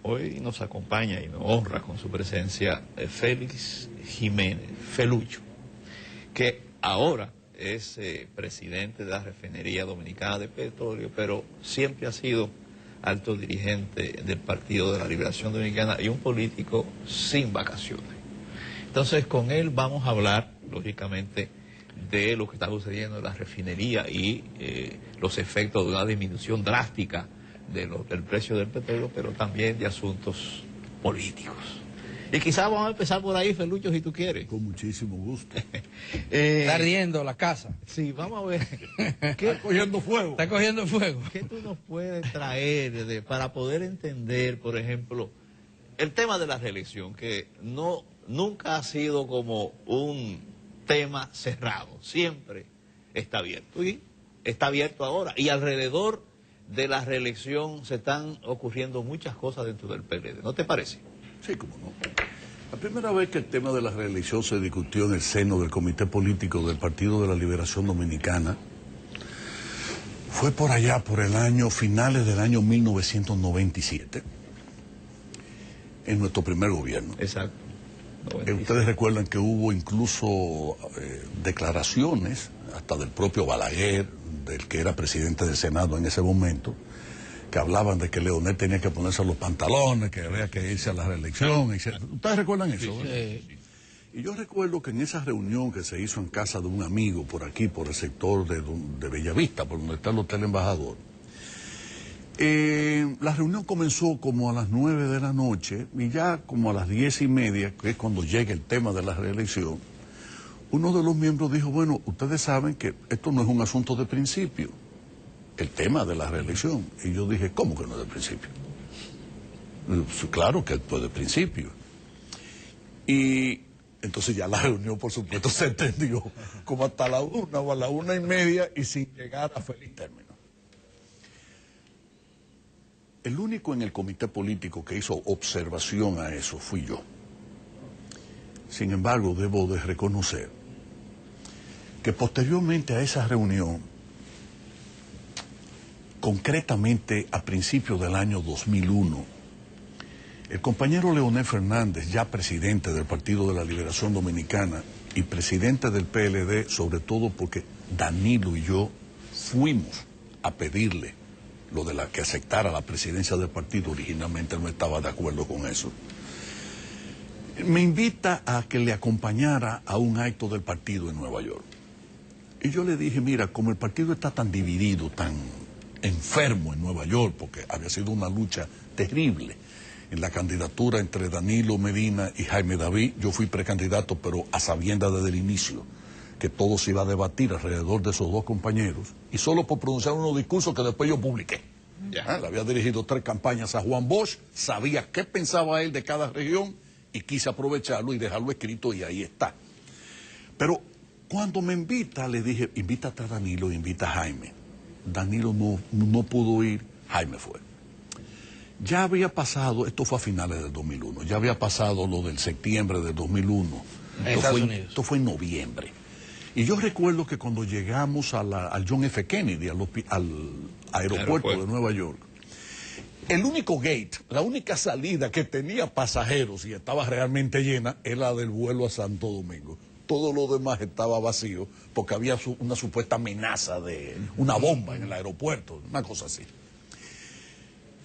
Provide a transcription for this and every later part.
Hoy nos acompaña y nos honra con su presencia Félix Jiménez, Felucho, que ahora es presidente de la Refinería Dominicana de Petróleo, pero siempre ha sido alto dirigente del Partido de la Liberación Dominicana y un político sin vacaciones. Entonces, con él vamos a hablar, lógicamente, de lo que está sucediendo en la refinería y los efectos de una disminución drástica del precio del petróleo, pero también de asuntos políticos. Y quizás vamos a empezar por ahí, Felucho, si tú quieres. Con muchísimo gusto. Está ardiendo la casa. Sí, vamos a ver. Está cogiendo fuego. Está cogiendo fuego. ¿Qué tú nos puedes traer para poder entender, por ejemplo, el tema de la reelección, que nunca ha sido como un tema cerrado, siempre está abierto y está abierto ahora, y alrededor de la reelección se están ocurriendo muchas cosas dentro del PLD, ¿no te parece? Sí, cómo no. La primera vez que el tema de la reelección se discutió en el seno del Comité Político del Partido de la Liberación Dominicana fue por allá, por el año, finales del año 1997, en nuestro primer gobierno. Exacto. Ustedes recuerdan que hubo incluso declaraciones, hasta del propio Balaguer, del que era presidente del Senado en ese momento, que hablaban de que Leonel tenía que ponerse los pantalones, que había que irse a la reelección, etc. ¿Ustedes recuerdan eso? Sí. Y yo recuerdo que en esa reunión que se hizo en casa de un amigo por aquí, por el sector de Bellavista, por donde está el Hotel Embajador, la reunión comenzó como a las 9 de la noche y ya como a las 10:30, que es cuando llega el tema de la reelección, uno de los miembros dijo, bueno, ustedes saben que esto no es un asunto de principio, el tema de la reelección. Y yo dije, ¿cómo que no es de principio? Claro que es de principio. Y entonces ya la reunión, por supuesto, se extendió como hasta la 1 o a la 1:30 y sin llegar a feliz término. El único en el comité político que hizo observación a eso fui yo. Sin embargo, debo de reconocer que posteriormente a esa reunión, concretamente a principios del año 2001, el compañero Leonel Fernández, ya presidente del Partido de la Liberación Dominicana y presidente del PLD, sobre todo porque Danilo y yo fuimos a pedirle lo de la que aceptara la presidencia del partido, originalmente él no estaba de acuerdo con eso, me invita a que le acompañara a un acto del partido en Nueva York. Y yo le dije, mira, como el partido está tan dividido, tan enfermo en Nueva York, porque había sido una lucha terrible en la candidatura entre Danilo Medina y Jaime David, yo fui precandidato, pero a sabiendas desde el inicio que todo se iba a debatir alrededor de esos dos compañeros, y solo por pronunciar unos discursos que después yo publiqué. Le había dirigido 3 campañas a Juan Bosch, sabía qué pensaba él de cada región, y quise aprovecharlo y dejarlo escrito, y ahí está. Pero cuando me invita, le dije, invítate a Danilo, invita a Jaime. Danilo no pudo ir, Jaime fue. Ya había pasado, esto fue a finales del 2001, ya había pasado lo del septiembre del 2001. Esto fue en noviembre. Y yo recuerdo que cuando llegamos al John F. Kennedy, al aeropuerto de Nueva York, el único gate, la única salida que tenía pasajeros y estaba realmente llena, era la del vuelo a Santo Domingo. Todo lo demás estaba vacío porque había una supuesta amenaza de una bomba en el aeropuerto, una cosa así.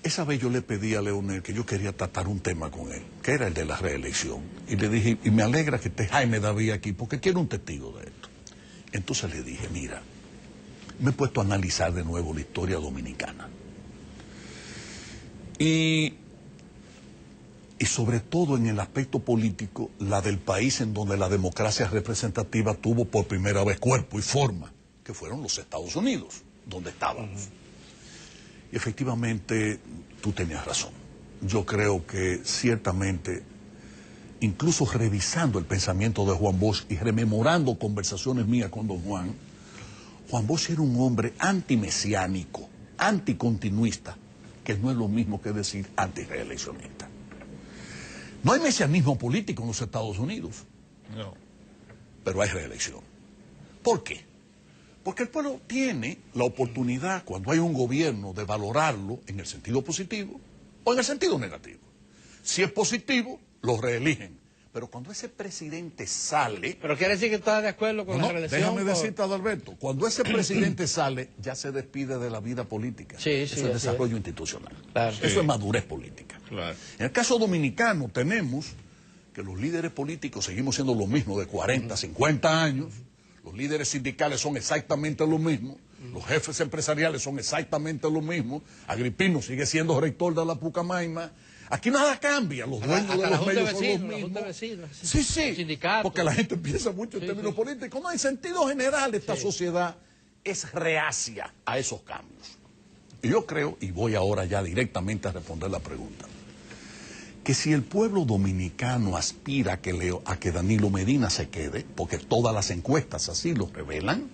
Esa vez yo le pedí a Leonel que yo quería tratar un tema con él, que era el de la reelección. Y le dije, y me alegra que esté Jaime David aquí, porque quiero un testigo de esto. Entonces le dije, mira, me he puesto a analizar de nuevo la historia dominicana. Y sobre todo en el aspecto político, la del país en donde la democracia representativa tuvo por primera vez cuerpo y forma, que fueron los Estados Unidos, donde estábamos. Y efectivamente, tú tenías razón. Yo creo que ciertamente, incluso revisando el pensamiento de Juan Bosch y rememorando conversaciones mías con don Juan Bosch era un hombre antimesiánico, anticontinuista, que no es lo mismo que decir antireeleccionista. No hay mesianismo político en los Estados Unidos. No. Pero hay reelección. ¿Por qué? Porque el pueblo tiene la oportunidad, cuando hay un gobierno, de valorarlo en el sentido positivo o en el sentido negativo. Si es positivo, lo reeligen. Pero cuando ese presidente sale... Pero quiere decir que está de acuerdo con la reelección. Déjame decirte, Adalberto, cuando ese presidente sale, ya se despide de la vida política. Eso es desarrollo institucional. Claro. Eso es madurez política. Claro. En el caso dominicano tenemos que los líderes políticos seguimos siendo los mismos de 40, 50 años. Los líderes sindicales son exactamente los mismos. Los jefes empresariales son exactamente los mismos. Agripino sigue siendo rector de la Pucamaima. Aquí nada cambia, los dueños de los medios son los mismos. Sí, porque la gente piensa mucho en términos políticos. No, en sentido general esta sociedad es reacia a esos cambios. Y yo creo, y voy ahora ya directamente a responder la pregunta, que si el pueblo dominicano aspira a que Danilo Medina se quede, porque todas las encuestas así lo revelan,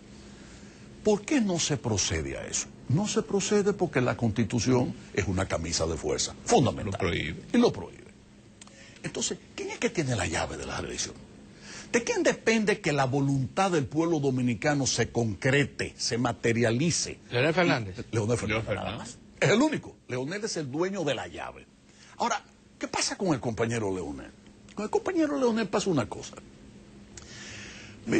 ¿por qué no se procede a eso? No se procede porque la Constitución es una camisa de fuerza fundamental. Lo prohíbe. Y lo prohíbe. Entonces, ¿quién es que tiene la llave de la reelección? ¿De quién depende que la voluntad del pueblo dominicano se concrete, se materialice? Leonel Fernández. Leonel Fernández, nada más. Es el único. Leonel es el dueño de la llave. Ahora, ¿qué pasa con el compañero Leonel? Con el compañero Leonel pasa una cosa.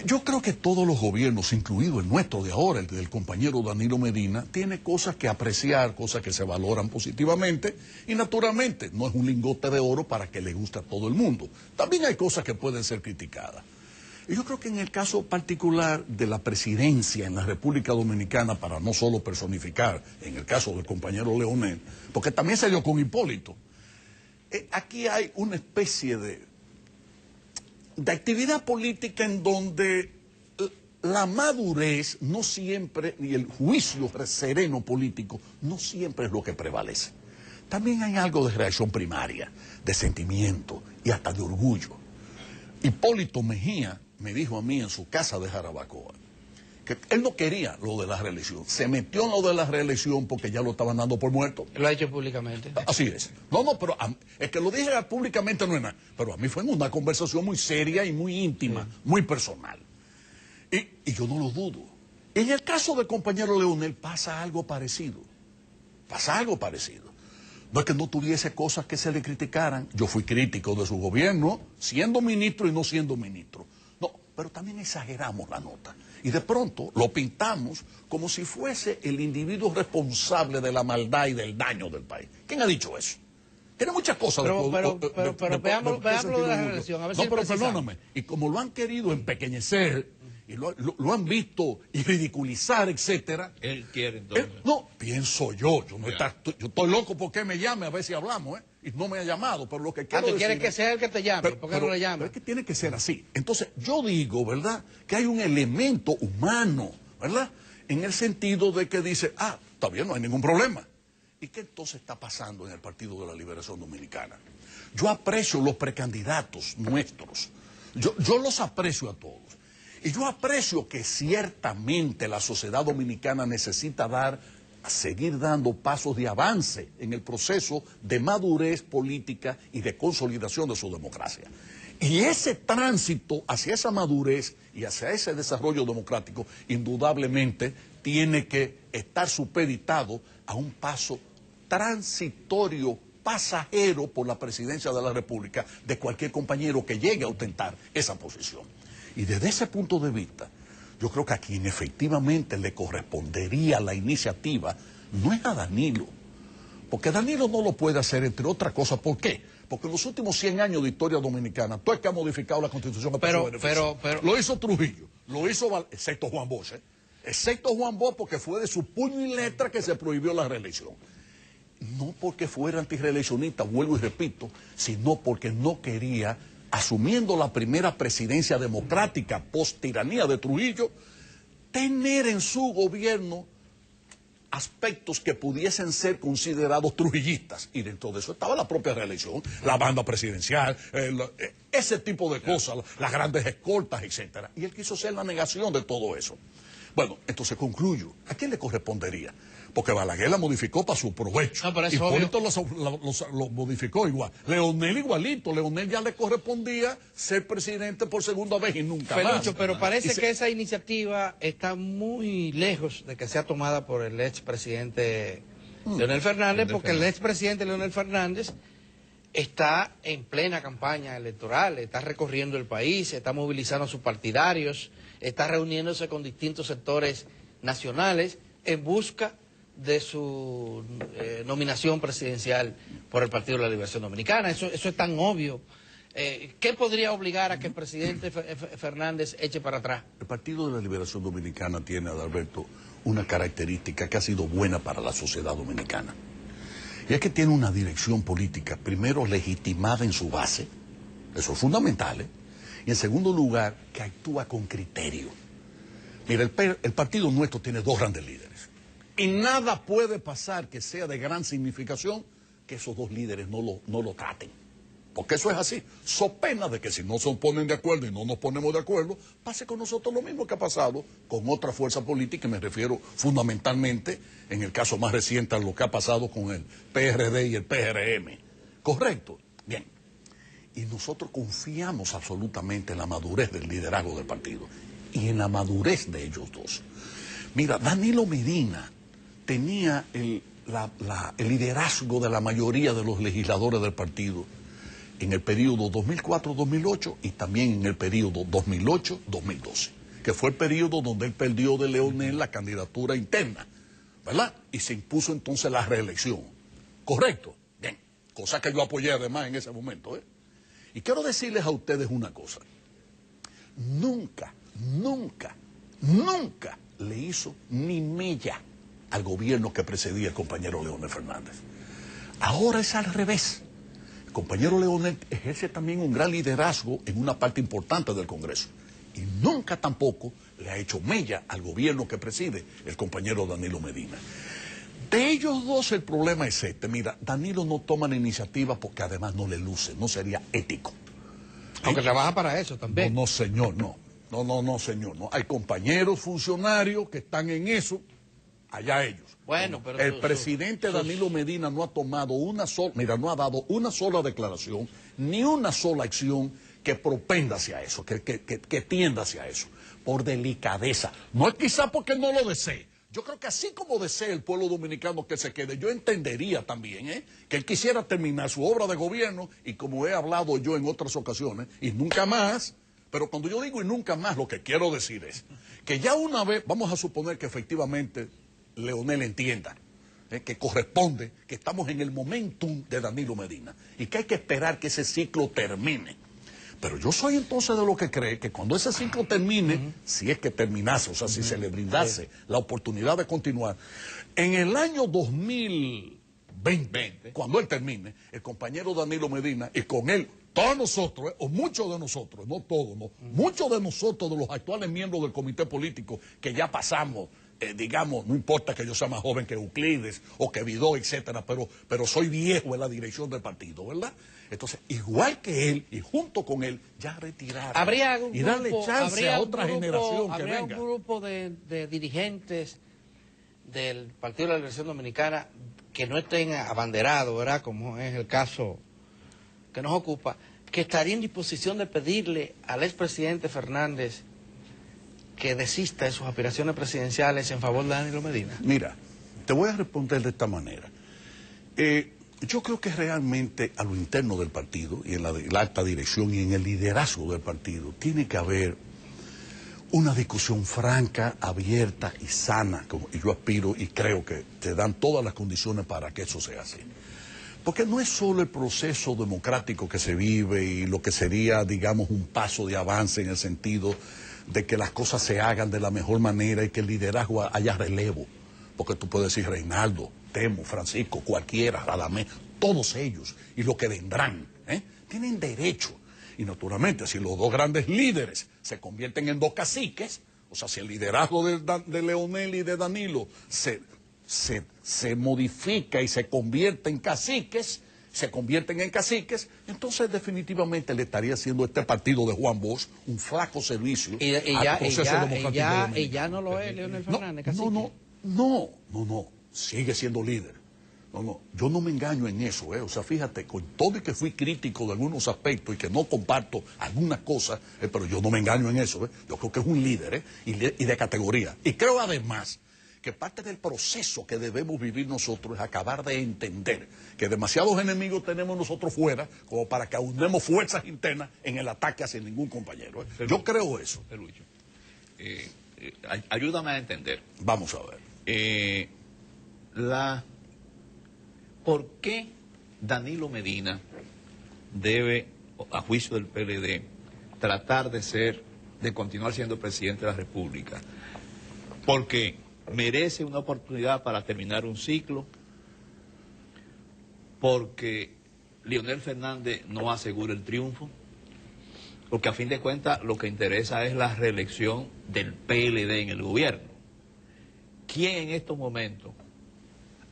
Yo creo que todos los gobiernos, incluido el nuestro de ahora, el del compañero Danilo Medina, tiene cosas que apreciar, cosas que se valoran positivamente y naturalmente no es un lingote de oro para que le guste a todo el mundo. También hay cosas que pueden ser criticadas. Y yo creo que en el caso particular de la presidencia en la República Dominicana, para no solo personificar, en el caso del compañero Leonel, porque también se dio con Hipólito, aquí hay una especie de actividad política en donde la madurez no siempre, ni el juicio sereno político, no siempre es lo que prevalece. También hay algo de reacción primaria, de sentimiento y hasta de orgullo. Hipólito Mejía me dijo a mí en su casa de Jarabacoa que él no quería lo de la reelección. Se metió en lo de la reelección porque ya lo estaban dando por muerto. Lo ha hecho públicamente. Así es. No, pero es que lo dije públicamente no es nada. Pero a mí fue en una conversación muy seria y muy íntima, muy personal. Y yo no lo dudo. En el caso del compañero Leonel pasa algo parecido. Pasa algo parecido. No es que no tuviese cosas que se le criticaran. Yo fui crítico de su gobierno, siendo ministro y no siendo ministro. No, pero también exageramos la nota. Y de pronto lo pintamos como si fuese el individuo responsable de la maldad y del daño del país. ¿Quién ha dicho eso? Tiene muchas cosas. Pero veámoslo de la reelección. A ver si pero perdóname. Y como lo han querido empequeñecer, y lo han visto y ridiculizar, etcétera. Él quiere entonces. No, pienso yo. Yo estoy loco porque me llame a ver si hablamos, Y no me ha llamado, pero lo que quiero decir... ¿Quieres que sea el que te llame? ¿Por qué no le llama? Pero es que tiene que ser así. Entonces, yo digo, ¿verdad?, que hay un elemento humano, ¿verdad?, en el sentido de que dice, está bien, no hay ningún problema. ¿Y qué entonces está pasando en el Partido de la Liberación Dominicana? Yo aprecio los precandidatos nuestros. Yo los aprecio a todos. Y yo aprecio que ciertamente la sociedad dominicana necesita seguir dando pasos de avance en el proceso de madurez política y de consolidación de su democracia. Y ese tránsito hacia esa madurez y hacia ese desarrollo democrático, indudablemente, tiene que estar supeditado a un paso transitorio, pasajero por la presidencia de la República de cualquier compañero que llegue a ostentar esa posición. Y desde ese punto de vista, yo creo que a quien efectivamente le correspondería la iniciativa no es a Danilo, porque Danilo no lo puede hacer, entre otras cosas. ¿Por qué? Porque en los últimos 100 años de historia dominicana, todo es que ha modificado la Constitución. Pero lo hizo Trujillo, lo hizo, excepto Juan Bosch, excepto Juan Bosch, porque fue de su puño y letra que se prohibió la reelección. No porque fuera antirreeleccionista, vuelvo y repito, sino porque no quería, asumiendo la primera presidencia democrática post-tiranía de Trujillo, tener en su gobierno aspectos que pudiesen ser considerados trujillistas. Y dentro de eso estaba la propia reelección, la banda presidencial, ese tipo de cosas, las grandes escoltas, etcétera. Y él quiso ser la negación de todo eso. Bueno, entonces concluyo. ¿A quién le correspondería? Porque Balaguer la modificó para su provecho. Hipólito lo modificó igual. Leonel igualito. Leonel ya le correspondía ser presidente por segunda vez y nunca más. Pero parece que esa iniciativa está muy lejos de que sea tomada por el expresidente Leonel Fernández, porque el expresidente Leonel Fernández está en plena campaña electoral, está recorriendo el país, está movilizando a sus partidarios, está reuniéndose con distintos sectores nacionales en busca de su nominación presidencial por el Partido de la Liberación Dominicana. Eso es tan obvio. ¿Qué podría obligar a que el presidente Fernández eche para atrás? El Partido de la Liberación Dominicana tiene, Adalberto, una característica que ha sido buena para la sociedad dominicana. Y es que tiene una dirección política, primero legitimada en su base, eso es fundamental, y en segundo lugar, que actúa con criterio. Mira, el partido nuestro tiene dos grandes líderes, y nada puede pasar que sea de gran significación que esos dos líderes no lo traten. Porque eso es así, so pena de que si no se ponen de acuerdo y no nos ponemos de acuerdo, pase con nosotros lo mismo que ha pasado con otra fuerza política, y me refiero fundamentalmente, en el caso más reciente, a lo que ha pasado con el PRD y el PRM. ¿Correcto? Bien. Y nosotros confiamos absolutamente en la madurez del liderazgo del partido y en la madurez de ellos dos. Mira, Danilo Medina tenía el liderazgo de la mayoría de los legisladores del partido en el periodo 2004-2008 y también en el periodo 2008-2012, que fue el periodo donde él perdió de Leonel la candidatura interna, ¿verdad? Y se impuso entonces la reelección. ¿Correcto? Bien, cosa que yo apoyé además en ese momento, ¿eh? Y quiero decirles a ustedes una cosa. Nunca le hizo ni mella al gobierno que precedía el compañero Leonel Fernández. Ahora es al revés. El compañero Leonel ejerce también un gran liderazgo en una parte importante del Congreso. Y nunca tampoco le ha hecho mella al gobierno que preside el compañero Danilo Medina. De ellos dos el problema es este. Mira, Danilo no toma la iniciativa porque además no le luce, no sería ético. Aunque trabaja para eso también. No, señor, no. No, señor, no. Hay compañeros funcionarios que están en eso, allá ellos. Bueno, pero el presidente Danilo Medina no ha tomado no ha dado una sola declaración, ni una sola acción que propenda hacia eso, que tienda hacia eso, por delicadeza. No es quizá porque no lo desee. Yo creo que así como desea el pueblo dominicano que se quede, yo entendería también que él quisiera terminar su obra de gobierno, y como he hablado yo en otras ocasiones, y nunca más, pero cuando yo digo y nunca más, lo que quiero decir es que ya una vez, vamos a suponer que efectivamente Leonel entienda que corresponde, que estamos en el momentum de Danilo Medina y que hay que esperar que ese ciclo termine. Pero yo soy entonces de lo que cree que cuando ese ciclo termine, si es que terminase, o sea, si se le brindase la oportunidad de continuar, en el año 2020, cuando él termine, el compañero Danilo Medina, y con él todos nosotros, o muchos de nosotros, no todos, no, muchos de nosotros, de los actuales miembros del comité político, que ya pasamos, digamos, no importa que yo sea más joven que Euclides o que Vidó, etcétera, pero soy viejo en la dirección del partido, ¿verdad? Entonces, igual que él y junto con él, ya retirar y darle chance a otra generación que venga. ¿Habría un grupo de dirigentes del Partido de la Liberación Dominicana que no estén abanderados, ¿verdad?, como es el caso que nos ocupa, que estaría en disposición de pedirle al expresidente Fernández que desista de sus aspiraciones presidenciales en favor de Danilo Medina? Mira, te voy a responder de esta manera. Yo creo que realmente a lo interno del partido y en la alta dirección y en el liderazgo del partido tiene que haber una discusión franca, abierta y sana, y yo aspiro y creo que te dan todas las condiciones para que eso sea así. Porque no es solo el proceso democrático que se vive y lo que sería, digamos, un paso de avance en el sentido de que las cosas se hagan de la mejor manera y que el liderazgo haya relevo. Porque tú puedes decir Reinaldo, Temo, Francisco, cualquiera, Radamés, todos ellos y los que vendrán, tienen derecho. Y naturalmente, si los dos grandes líderes se convierten en dos caciques, o sea, si el liderazgo de Leonel y de Danilo se modifica y se convierte en caciques, entonces definitivamente le estaría haciendo este partido de Juan Bosch un flaco servicio al proceso democrático dominicano. Y ya no lo es Leonel Fernández, cacique. No, sigue siendo líder. Yo no me engaño en eso, O sea, fíjate, con todo y que fui crítico de algunos aspectos y que no comparto algunas cosas, pero yo no me engaño en eso, Yo creo que es un líder, y de categoría. Y creo además que parte del proceso que debemos vivir nosotros es acabar de entender que demasiados enemigos tenemos nosotros fuera como para que aunemos fuerzas internas en el ataque hacia ningún compañero. Yo creo eso. Felucho, ayúdame a entender. Vamos a ver. ¿Por qué Danilo Medina debe, a juicio del PLD, tratar de continuar siendo presidente de la República? Porque merece una oportunidad para terminar un ciclo, porque Leonel Fernández no asegura el triunfo, porque a fin de cuentas lo que interesa es la reelección del PLD en el gobierno. ¿Quién en estos momentos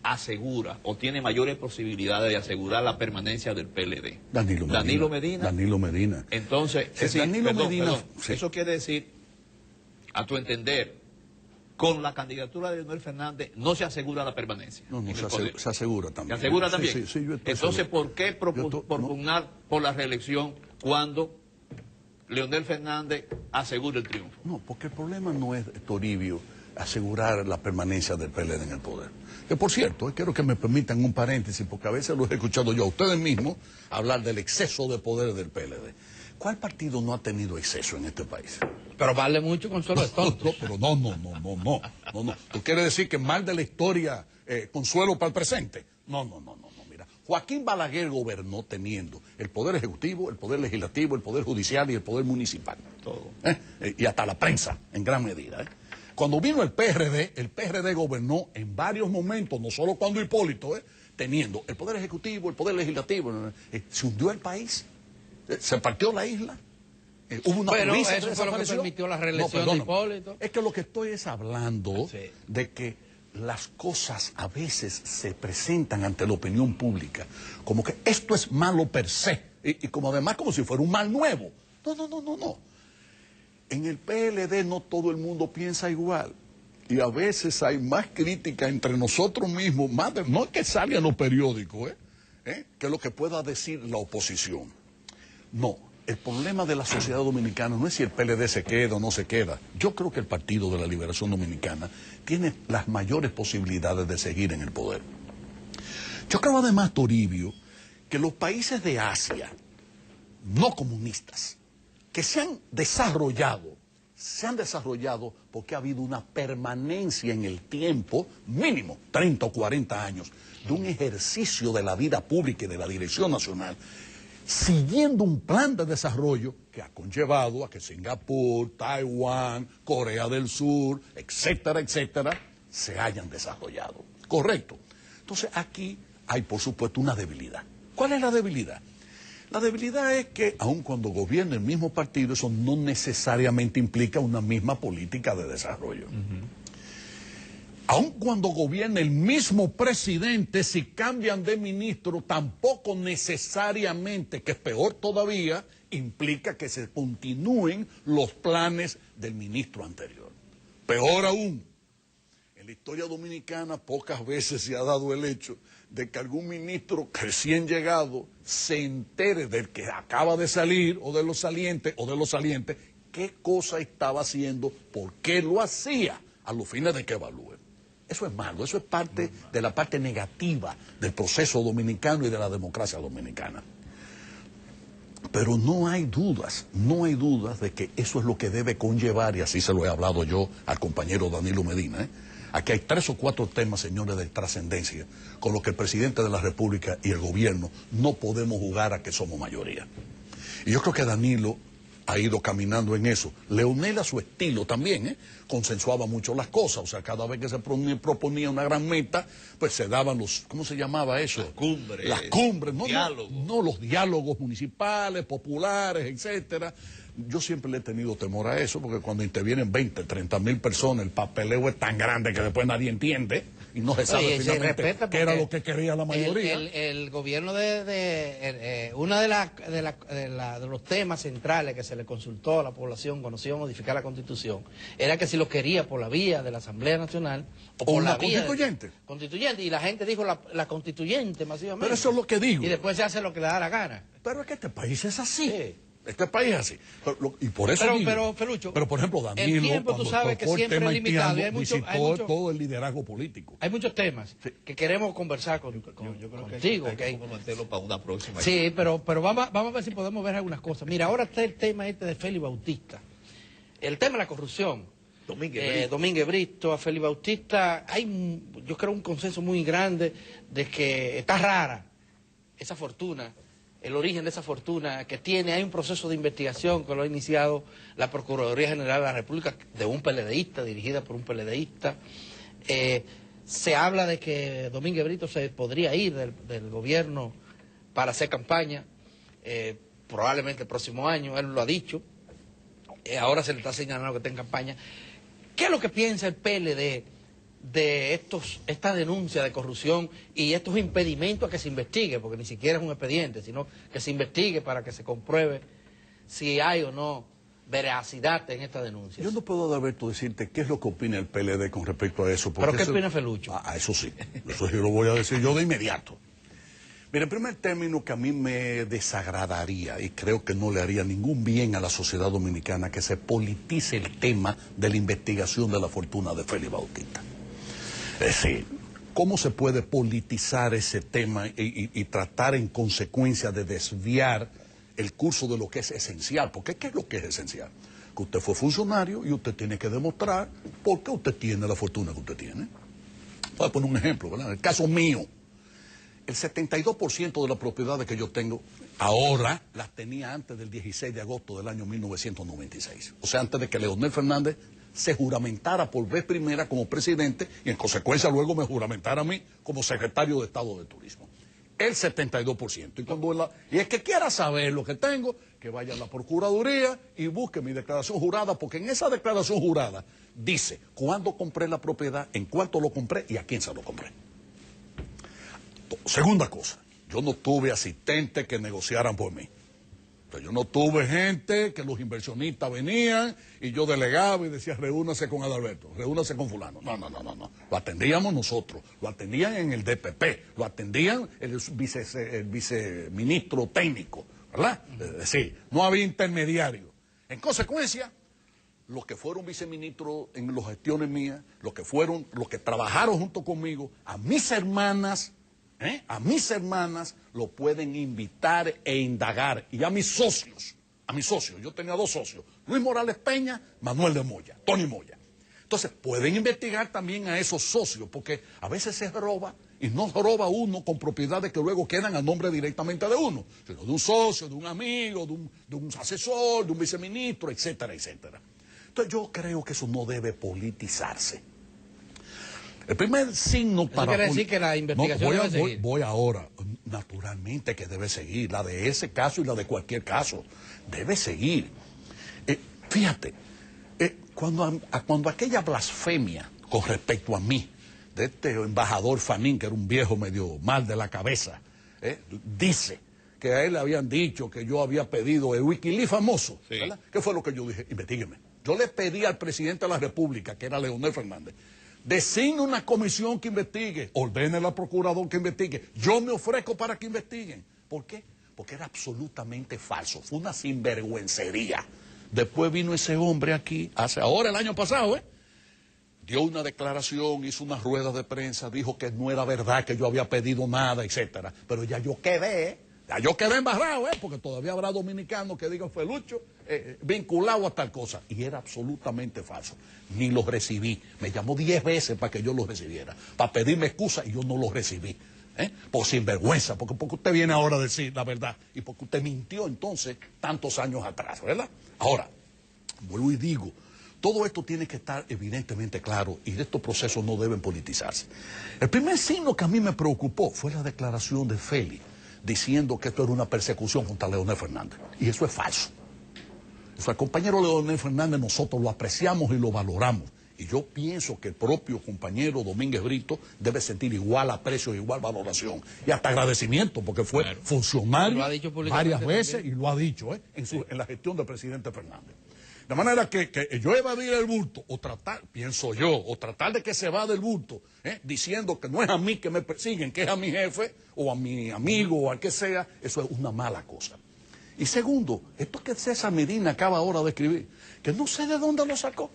asegura o tiene mayores posibilidades de asegurar la permanencia del PLD? Danilo Medina. Entonces, eso quiere decir, a tu entender, con la candidatura de Leonel Fernández no se asegura la permanencia. No, se asegura también. ¿Se asegura también? Sí, yo estoy entonces, seguro. ¿por qué propugnar por la reelección cuando Leonel Fernández asegura el triunfo? No, porque el problema no es, Toribio, asegurar la permanencia del PLD en el poder. Que por cierto, quiero que me permitan un paréntesis, porque a veces los he escuchado yo a ustedes mismos hablar del exceso de poder del PLD. ¿Cuál partido no ha tenido exceso en este país? Pero vale mucho Consuelo es tonto. No. ¿Tú quieres decir que mal de la historia, Consuelo para el presente? No. Mira, Joaquín Balaguer gobernó teniendo el poder ejecutivo, el poder legislativo, el poder judicial y el poder municipal. Todo. Y hasta la prensa, en gran medida. Cuando vino el PRD gobernó en varios momentos, no solo cuando Hipólito, teniendo el poder ejecutivo, el poder legislativo. Se hundió el país, se partió la isla. Hubo una provincia eso fue lo que permitió la reelección de Hipólito. Es que lo que estoy es hablando de que las cosas a veces se presentan ante la opinión pública como que esto es malo per se y como además como si fuera un mal nuevo. No. En el PLD no todo el mundo piensa igual y a veces hay más crítica entre nosotros mismos, no es que salga en los periódicos, que lo que pueda decir la oposición. No. El problema de la sociedad dominicana no es si el PLD se queda o no se queda. Yo creo que el Partido de la Liberación Dominicana tiene las mayores posibilidades de seguir en el poder. Yo creo además, Toribio, que los países de Asia, no comunistas, que se han desarrollado porque ha habido una permanencia en el tiempo, mínimo 30 o 40 años, de un ejercicio de la vida pública y de la dirección nacional, siguiendo un plan de desarrollo que ha conllevado a que Singapur, Taiwán, Corea del Sur, etcétera, se hayan desarrollado. Correcto. Entonces aquí hay, por supuesto, una debilidad. ¿Cuál es la debilidad? La debilidad es que, aun cuando gobierna el mismo partido, eso no necesariamente implica una misma política de desarrollo. Aun cuando gobierne el mismo presidente, si cambian de ministro, tampoco necesariamente, que es peor todavía, implica que se continúen los planes del ministro anterior. Peor aún, en la historia dominicana pocas veces se ha dado el hecho de que algún ministro recién llegado se entere del que acaba de salir o de los salientes qué cosa estaba haciendo, por qué lo hacía, a los fines de que evalúe. Eso es malo, eso es parte de la parte negativa del proceso dominicano y de la democracia dominicana. Pero no hay dudas de que eso es lo que debe conllevar, y así se lo he hablado yo al compañero Danilo Medina. Aquí hay 3 o 4 temas, señores, de trascendencia, con los que el presidente de la República y el gobierno no podemos jugar a que somos mayoría. Y yo creo que Danilo ha ido caminando en eso. Leonel, a su estilo también, consensuaba mucho las cosas. O sea, cada vez que se proponía una gran meta, pues se daban los, ¿cómo se llamaba eso? Las cumbres, no, los diálogos municipales, populares, etcétera. Yo siempre le he tenido temor a eso, porque cuando intervienen 20, 30 mil personas, el papeleo es tan grande que después nadie entiende y no se sabe finalmente qué era lo que quería la mayoría. El gobierno uno de los temas centrales que se le consultó a la población cuando se iba a modificar la Constitución era que si lo quería por la vía de la Asamblea Nacional o por la vía constituyente, y la gente dijo la constituyente masivamente. Pero eso es lo que digo. Y después se hace lo que le da la gana. Pero es que este país es así. Sí. Este país es así. Y por eso pero Felucho, pero por ejemplo, Danilo, el tiempo tú sabes que tocó el siempre tema es limitado y hay visitó todo el liderazgo político. Hay muchos temas que queremos conversar contigo. Hay que comprometerlo para una próxima. Sí, pero vamos a ver si podemos ver algunas cosas. Mira, ahora está el tema este de Félix Bautista. El tema de la corrupción. Domínguez Brito, a Félix Bautista, hay, yo creo, un consenso muy grande de que está rara esa fortuna, el origen de esa fortuna que tiene. Hay un proceso de investigación que lo ha iniciado la Procuraduría General de la República, de un PLDista, dirigida por un PLDista. Se habla de que Domínguez Brito se podría ir del gobierno para hacer campaña, probablemente el próximo año, él lo ha dicho. Ahora se le está señalando que está en campaña. ¿Qué es lo que piensa el PLD de esta denuncia de corrupción y estos impedimentos a que se investigue? Porque ni siquiera es un expediente, sino que se investigue para que se compruebe si hay o no veracidad en esta denuncia. Yo no puedo, Alberto, decirte qué es lo que opina el PLD con respecto a eso. ¿Pero qué opina Felucho? Eso sí lo voy a decir yo de inmediato. Mira, en primer término, que a mí me desagradaría y creo que no le haría ningún bien a la sociedad dominicana que se politice el tema de la investigación de la fortuna de Félix Bautista. Es decir, ¿cómo se puede politizar ese tema y tratar en consecuencia de desviar el curso de lo que es esencial? Porque ¿qué es lo que es esencial? Que usted fue funcionario y usted tiene que demostrar por qué usted tiene la fortuna que usted tiene. Voy a poner un ejemplo, ¿verdad? En el caso mío, el 72% de las propiedades que yo tengo ahora las tenía antes del 16 de agosto del año 1996. O sea, antes de que Leonel Fernández se juramentara por vez primera como presidente y en consecuencia luego me juramentara a mí como secretario de Estado de Turismo. El 72%. Y el que quiera saber lo que tengo, que vaya a la Procuraduría y busque mi declaración jurada, porque en esa declaración jurada dice cuándo compré la propiedad, en cuánto lo compré y a quién se lo compré. Segunda cosa, yo no tuve asistentes que negociaran por mí. Yo no tuve gente que los inversionistas venían y yo delegaba y decía, reúnase con Adalberto, reúnase con fulano. No. Lo atendíamos nosotros, lo atendían en el DPP, lo atendían el viceministro técnico, ¿verdad? Es decir, no había intermediario. En consecuencia, los que fueron viceministros en las gestiones mías, los que trabajaron junto conmigo, a mis hermanas lo pueden invitar e indagar. Y a mis socios, yo tenía 2 socios, Luis Morales Peña, Manuel de Moya, Tony Moya. Entonces pueden investigar también a esos socios, porque a veces se roba, y no roba uno con propiedades que luego quedan a nombre directamente de uno, sino de un socio, de un amigo, de un asesor, de un viceministro, etcétera, etcétera. Entonces yo creo que eso no debe politizarse. El primer signo para... ¿Eso quiere decir que la investigación debe seguir? Voy ahora. Naturalmente que debe seguir. La de ese caso y la de cualquier caso. Debe seguir. Fíjate, cuando aquella blasfemia con respecto a mí, de este embajador Fanín, que era un viejo medio mal de la cabeza, dice que a él le habían dicho que yo había pedido el Wikileaks famoso. Sí. ¿Verdad? ¿Qué fue lo que yo dije? Investígueme. Yo le pedí al presidente de la República, que era Leonel Fernández, designe una comisión que investigue, ordene al procurador que investigue. Yo me ofrezco para que investiguen. ¿Por qué? Porque era absolutamente falso. Fue una sinvergüencería. Después vino ese hombre aquí, ahora el año pasado, dio una declaración, hizo unas ruedas de prensa, dijo que no era verdad, que yo había pedido nada, etcétera. Pero ya yo quedé embarrado, porque todavía habrá dominicanos que digan Felucho vinculado a tal cosa. Y era absolutamente falso. Ni lo recibí. Me llamó 10 veces para que yo lo recibiera, para pedirme excusa, y yo no lo recibí. Por sinvergüenza, porque usted viene ahora a decir la verdad, y porque usted mintió entonces tantos años atrás, ¿verdad? Ahora, vuelvo y digo, todo esto tiene que estar evidentemente claro, y estos procesos no deben politizarse. El primer signo que a mí me preocupó fue la declaración de Félix, diciendo que esto era una persecución contra Leonel Fernández. Y eso es falso. Eso, al compañero Leonel Fernández nosotros lo apreciamos y lo valoramos. Y yo pienso que el propio compañero Domínguez Brito debe sentir igual aprecio e igual valoración. Y hasta agradecimiento, porque fue funcionario varias veces también. Y lo ha dicho en la gestión del presidente Fernández. De manera que yo evadir el bulto, o tratar de que se va del bulto, diciendo que no es a mí que me persiguen, que es a mi jefe, o a mi amigo, o al que sea, eso es una mala cosa. Y segundo, esto que César Medina acaba ahora de escribir, que no sé de dónde lo sacó,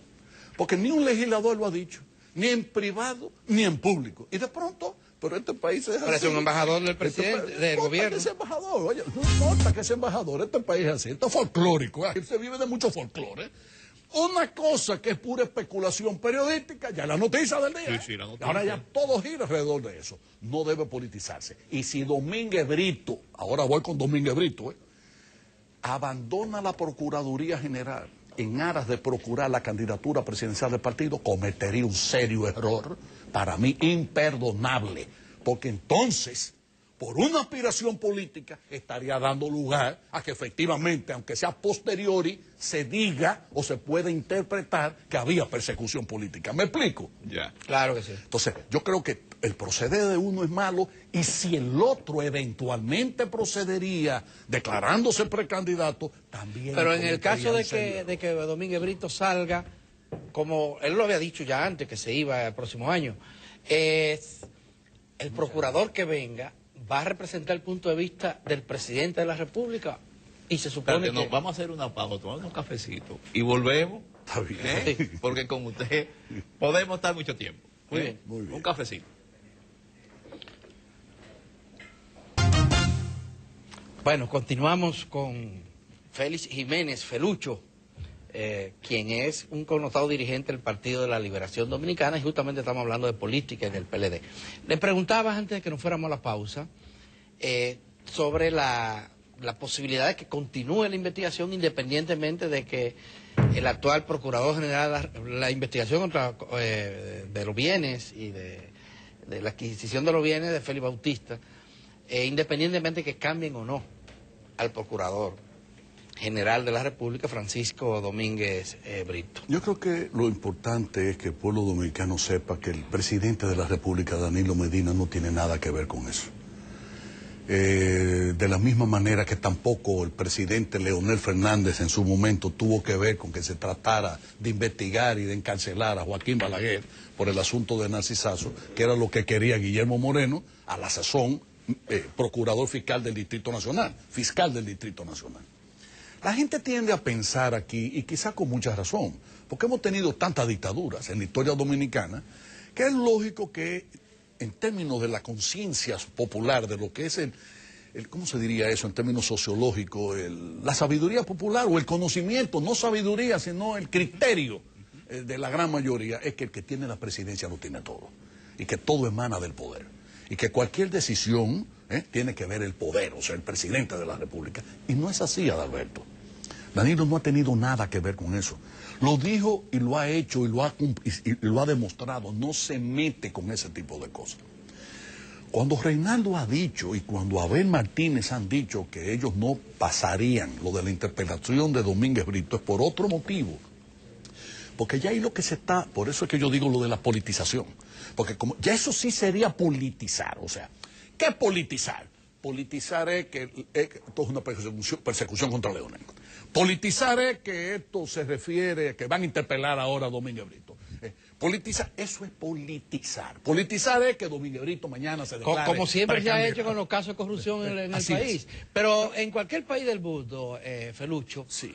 porque ni un legislador lo ha dicho, ni en privado, ni en público. Y de pronto, pero este país es así. Parece un embajador del presidente, del gobierno. Que es embajador, oye, no importa que sea embajador, este país es así, esto es folclórico, se vive de mucho folclore. Una cosa que es pura especulación periodística, ya la noticia del día. Sí, la noticia. Ahora ya todo gira alrededor de eso. No debe politizarse. Y si Domínguez Brito, ahora voy con Domínguez Brito, abandona la Procuraduría General en aras de procurar la candidatura presidencial del partido, cometería un serio error, para mí imperdonable, porque entonces, por una aspiración política, estaría dando lugar a que efectivamente, aunque sea posteriori, se diga o se pueda interpretar que había persecución política. ¿Me explico? Ya. Claro que sí. Entonces, yo creo que el proceder de uno es malo, y si el otro eventualmente procedería declarándose precandidato, también... Pero en el caso de cometería que Domínguez Brito salga, como él lo había dicho ya antes, que se iba el próximo año, el procurador que venga va a representar el punto de vista del presidente de la República, y se supone que... Nos vamos a hacer una pausa, tomamos un cafecito y volvemos. Está bien. Porque con usted podemos estar mucho tiempo. Muy bien. Muy bien. Un cafecito. Bueno, continuamos con Félix Jiménez Felucho, quien es un connotado dirigente del Partido de la Liberación Dominicana, y justamente estamos hablando de política y del PLD. Le preguntaba antes de que nos fuéramos a la pausa sobre la posibilidad de que continúe la investigación independientemente de que el actual Procurador General, la investigación contra de los bienes y de la adquisición de los bienes de Félix Bautista, independientemente de que cambien o no al Procurador General de la República, Francisco Domínguez Brito. Yo creo que lo importante es que el pueblo dominicano sepa que el presidente de la República, Danilo Medina, no tiene nada que ver con eso. De la misma manera que tampoco el presidente Leonel Fernández en su momento tuvo que ver con que se tratara de investigar y de encarcelar a Joaquín Balaguer por el asunto de Narcisazo, que era lo que quería Guillermo Moreno, a la sazón procurador fiscal del Distrito Nacional, La gente tiende a pensar aquí, y quizá con mucha razón, porque hemos tenido tantas dictaduras en la historia dominicana, que es lógico que en términos de la conciencia popular, de lo que es ¿cómo se diría eso en términos sociológicos? La sabiduría popular o el conocimiento, no sabiduría, sino el criterio de la gran mayoría, es que el que tiene la presidencia lo tiene todo, y que todo emana del poder, y que cualquier decisión tiene que ver el poder, o sea, el presidente de la República. Y no es así, Adalberto. Danilo no ha tenido nada que ver con eso. Lo dijo y lo ha hecho y lo ha demostrado. No se mete con ese tipo de cosas. Cuando Reinaldo ha dicho y cuando Abel Martínez han dicho que ellos no pasarían lo de la interpelación de Domínguez Brito, es por otro motivo. Porque ya hay lo que se está, por eso es que yo digo lo de la politización. Porque como ya eso sí sería politizar. O sea, ¿qué es politizar? Politizar es que esto es una persecución contra Leonel. Politizar es que esto se refiere, que van a interpelar ahora a Domínguez Brito. Politizar, eso es politizar. Politizar es que Domínguez Brito mañana se declare... Como siempre se ha hecho con los casos de corrupción en el país. Pero en cualquier país del mundo, Felucho, sí,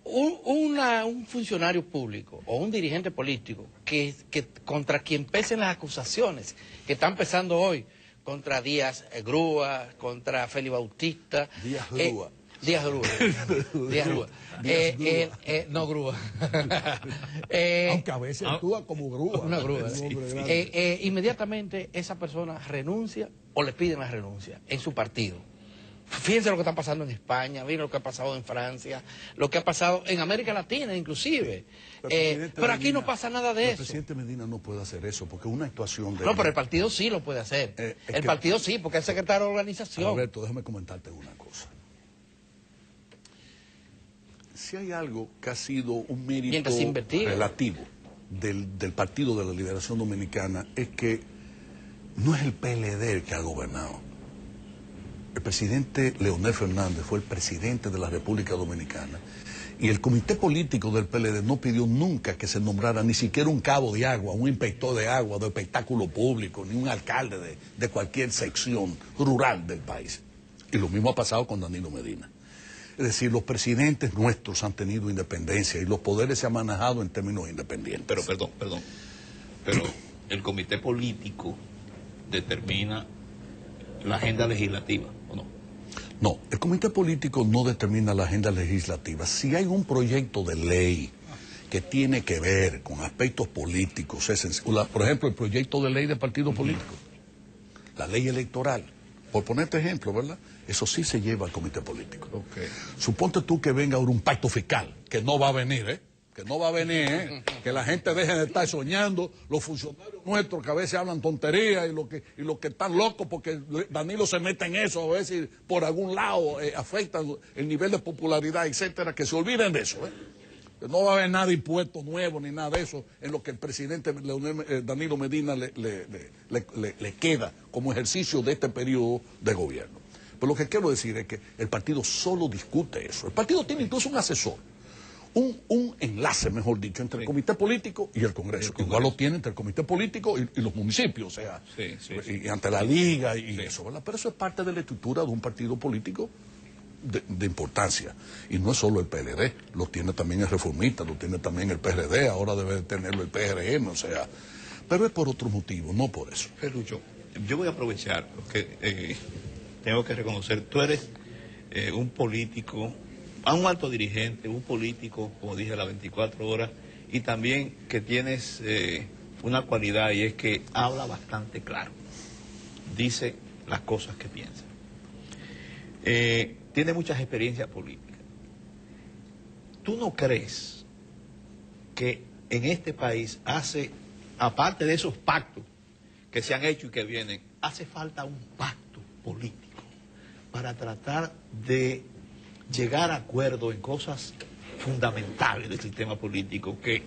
un funcionario público o un dirigente político que contra quien pesen las acusaciones que están pesando hoy, contra Díaz Grúa, contra Félix Bautista... Díaz Grúa. Díaz Grúa. No grúa. Aunque a veces actúa como grúa. Una grúa. Inmediatamente esa persona renuncia o le piden la renuncia en su partido. Fíjense lo que está pasando en España, miren lo que ha pasado en Francia, lo que ha pasado en América Latina inclusive. Pero aquí no pasa nada de eso. El presidente Medina no puede hacer eso porque una actuación de... No, pero el partido sí lo puede hacer. El partido sí, porque es secretario de organización. Alberto, déjame comentarte una cosa. Si hay algo que ha sido un mérito relativo del Partido de la Liberación Dominicana, es que no es el PLD el que ha gobernado. El presidente Leonel Fernández fue el presidente de la República Dominicana, y el comité político del PLD no pidió nunca que se nombrara ni siquiera un cabo de agua, un inspector de agua, de espectáculo público, ni un alcalde de cualquier sección rural del país. Y lo mismo ha pasado con Danilo Medina. Es decir, los presidentes nuestros han tenido independencia y los poderes se han manejado en términos independientes. Pero, perdón. Pero el comité político determina la agenda legislativa, ¿o no? No, el comité político no determina la agenda legislativa. Si hay un proyecto de ley que tiene que ver con aspectos políticos, por ejemplo, el proyecto de ley de partido político, la ley electoral, por ponerte ejemplo, ¿verdad? Eso sí se lleva al comité político. Okay. Suponte tú que venga ahora un pacto fiscal, que no va a venir, que no va a venir, que la gente deje de estar soñando, los funcionarios nuestros que a veces hablan tonterías y los que están locos porque Danilo se mete en eso, a veces por algún lado afectan el nivel de popularidad, etcétera, que se olviden de eso, que no va a haber nada impuesto nuevo ni nada de eso en lo que el presidente Danilo Medina le queda como ejercicio de este periodo de gobierno. Pero lo que quiero decir es que el partido solo discute eso. El partido tiene incluso un asesor, un enlace, mejor dicho, entre el comité político y el Congreso. Igual lo tiene entre el comité político y los municipios, o sea, y ante la liga y eso, ¿verdad? Pero eso es parte de la estructura de un partido político de importancia. Y no es solo el PLD, lo tiene también el Reformista, lo tiene también el PRD, ahora debe tenerlo el PRM, o sea, pero es por otro motivo, no por eso. Felucho, yo voy a aprovechar, porque tengo que reconocer, tú eres un político, un alto dirigente, un político, como dije, a las 24 horas, y también que tienes una cualidad, y es que habla bastante claro, dice las cosas que piensa. Tiene muchas experiencias políticas. ¿Tú no crees que en este país aparte de esos pactos que se han hecho y que vienen, hace falta un pacto político para tratar de llegar a acuerdo en cosas fundamentales del sistema político que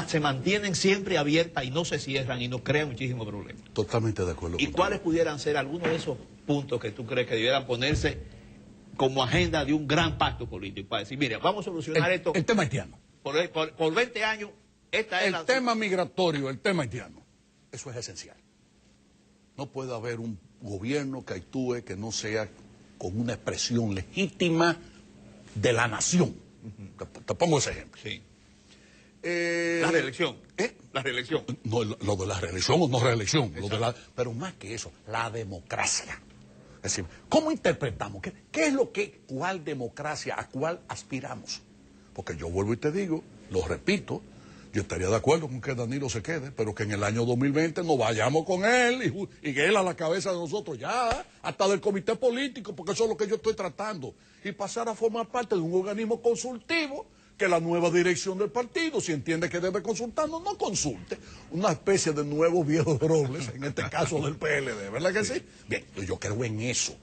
se mantienen siempre abiertas y no se cierran y nos crean muchísimos problemas? Totalmente de acuerdo. ¿Y cuáles pudieran ser algunos de esos puntos que tú crees que debieran ponerse como agenda de un gran pacto político? Para decir, mire, vamos a solucionar esto. El tema haitiano. Por 20 años, esta es el tema migratorio, el tema haitiano. Eso es esencial. No puede haber un gobierno que actúe que no sea con una expresión legítima de la nación. Te pongo ese ejemplo. Sí. La reelección. La reelección. No, lo de la reelección o no reelección. Pero más que eso, la democracia. Es decir, ¿cómo interpretamos? ¿Qué es cuál democracia, a cuál aspiramos? Porque yo vuelvo y te digo, lo repito, yo estaría de acuerdo con que Danilo se quede, pero que en el año 2020 nos vayamos con él y que él a la cabeza de nosotros ya, hasta del comité político, porque eso es lo que yo estoy tratando, y pasar a formar parte de un organismo consultivo que la nueva dirección del partido, si entiende que debe consultarnos, no consulte. Una especie de nuevos viejos robles, en este caso del PLD, ¿verdad que sí? Bien, yo creo en eso.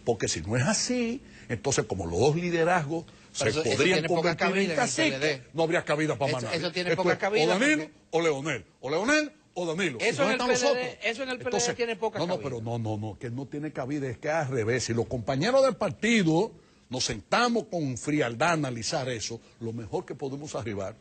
Porque si no es así, entonces como los dos liderazgos se podrían convertir en caciques, no habría cabida para más nadie. Eso tiene poca cabida. O Danilo o Leonel. O Leonel o Danilo. Eso en el PLD tiene poca cabida. No, que no tiene cabida, es que al revés. Si los compañeros del partido nos sentamos con frialdad a analizar eso, lo mejor que podemos arribar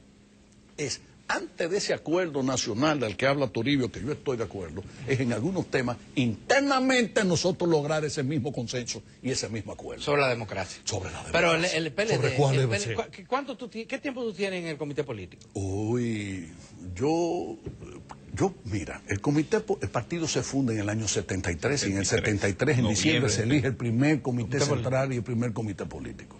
es, antes de ese acuerdo nacional del que habla Toribio, que yo estoy de acuerdo, es en algunos temas internamente nosotros lograr ese mismo consenso y ese mismo acuerdo. Sobre la democracia. Sobre la democracia. Pero el PLD, ¿sobre cuál debe ser? ¿Qué tiempo tú tienes en el comité político? Uy, mira, el partido se funda en el año 73 y en el 73, en diciembre, se elige el primer comité central y el primer comité político.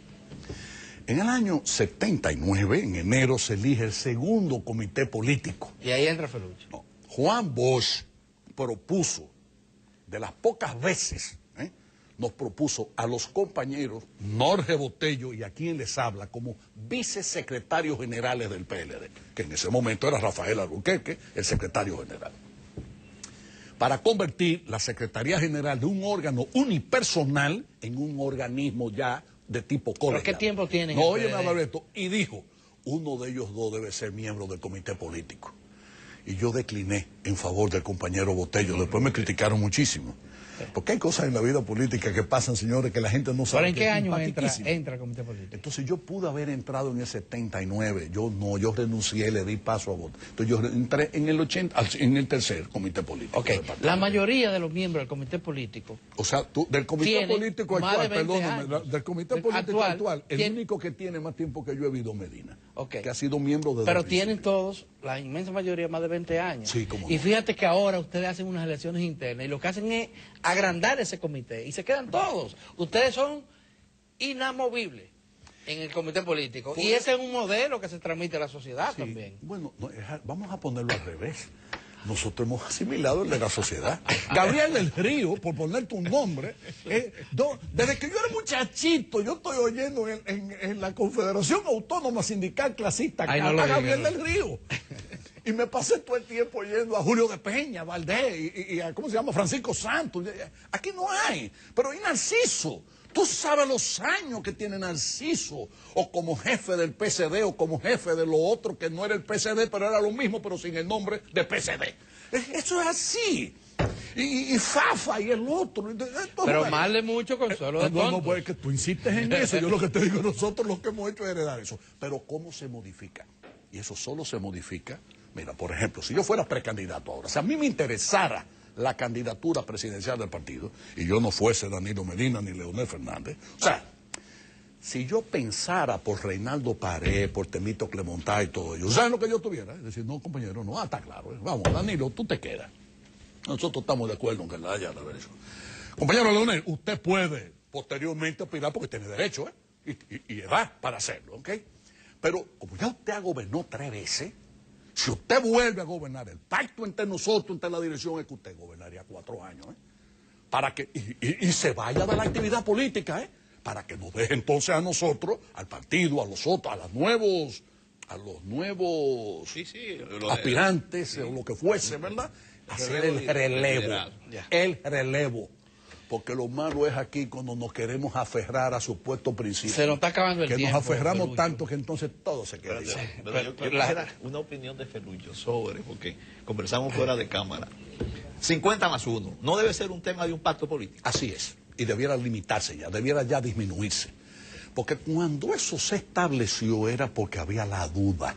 En el año 79, en enero, se elige el segundo comité político. Y ahí entra Felucho. No, Juan Bosch propuso, de las pocas veces, nos propuso a los compañeros Norge Botello y a quien les habla como vicesecretarios generales del PLD, que en ese momento era Rafael Albuquerque, el secretario general, para convertir la Secretaría General de un órgano unipersonal en un organismo ya de tipo colegiado. ¿Pero qué tiempo tienen? No, oye, Alberto, y dijo, uno de ellos dos debe ser miembro del comité político. Y yo decliné en favor del compañero Botello, después me criticaron muchísimo. Porque hay cosas en la vida política que pasan, señores, que la gente no sabe. ¿Pero en qué es año entra el comité político? Entonces yo pude haber entrado en el 79, yo renuncié, le di paso a voto. Entonces yo entré en el 80, en el tercer comité político. Ok, la mayoría de los miembros del comité político... O sea, del comité político actual, perdóname, del comité político actual, el único que tiene más tiempo que yo es Vido Medina, que ha sido miembro de... Pero tienen todos, la inmensa mayoría, más de 20 años. Sí, como y fíjate que ahora ustedes hacen unas elecciones internas y lo que hacen es agrandar ese comité y se quedan todos. Ustedes son inamovibles en el comité político. Y ese es un modelo que se transmite a la sociedad también. Bueno, vamos a ponerlo al revés. Nosotros hemos asimilado el de la sociedad. Gabriel del Río, por ponerte un nombre, desde que yo era muchachito, yo estoy oyendo en la Confederación Autónoma Sindical Clasista a Gabriel del Río. Y me pasé todo el tiempo oyendo a Julio de Peña, Valdés, y a, ¿cómo se llama? Francisco Santos. Aquí no hay, pero hay Narciso. Tú sabes los años que tiene Narciso, o como jefe del PCD, o como jefe de lo otro que no era el PCD, pero era lo mismo, pero sin el nombre de PCD. Eso es así. Y Fafa y el otro. Pero mal de mucho consuelo de tontos. No, pues que tú insistes en eso. Yo lo que te digo, nosotros lo que hemos hecho es heredar eso. Pero ¿cómo se modifica? Y eso solo se modifica. Mira, por ejemplo, si yo fuera precandidato ahora, si a mí me interesara la candidatura presidencial del partido, y yo no fuese Danilo Medina ni Leonel Fernández, o sea, si yo pensara por Reinaldo Pared, por Temito Clemontá y todo ello, ¿saben lo que yo tuviera? Es decir, no, compañero, no, está claro, vamos, Danilo, tú te quedas. Nosotros estamos de acuerdo en que la haya la derecho. Compañero Leonel, usted puede posteriormente aspirar porque tiene derecho, y edad para hacerlo, ¿ok? Pero como ya usted gobernó 3 veces, si usted vuelve a gobernar, el pacto entre nosotros, entre la dirección, es que usted gobernaría 4 años, para que y se vaya de la actividad política, para que nos deje entonces a nosotros, al partido, a los otros, a los nuevos aspirantes, o lo que fuese, ¿verdad? Hacer el relevo. Porque lo malo es aquí cuando nos queremos aferrar a supuestos principios. Se nos está acabando el tiempo. Que nos aferramos tanto que entonces todo se queda igual. Pero yo quisiera una opinión de Felucho sobre, porque conversamos fuera de cámara. 50 más 1, no debe ser un tema de un pacto político. Así es, y debiera limitarse ya, debiera ya disminuirse. Porque cuando eso se estableció era porque había la duda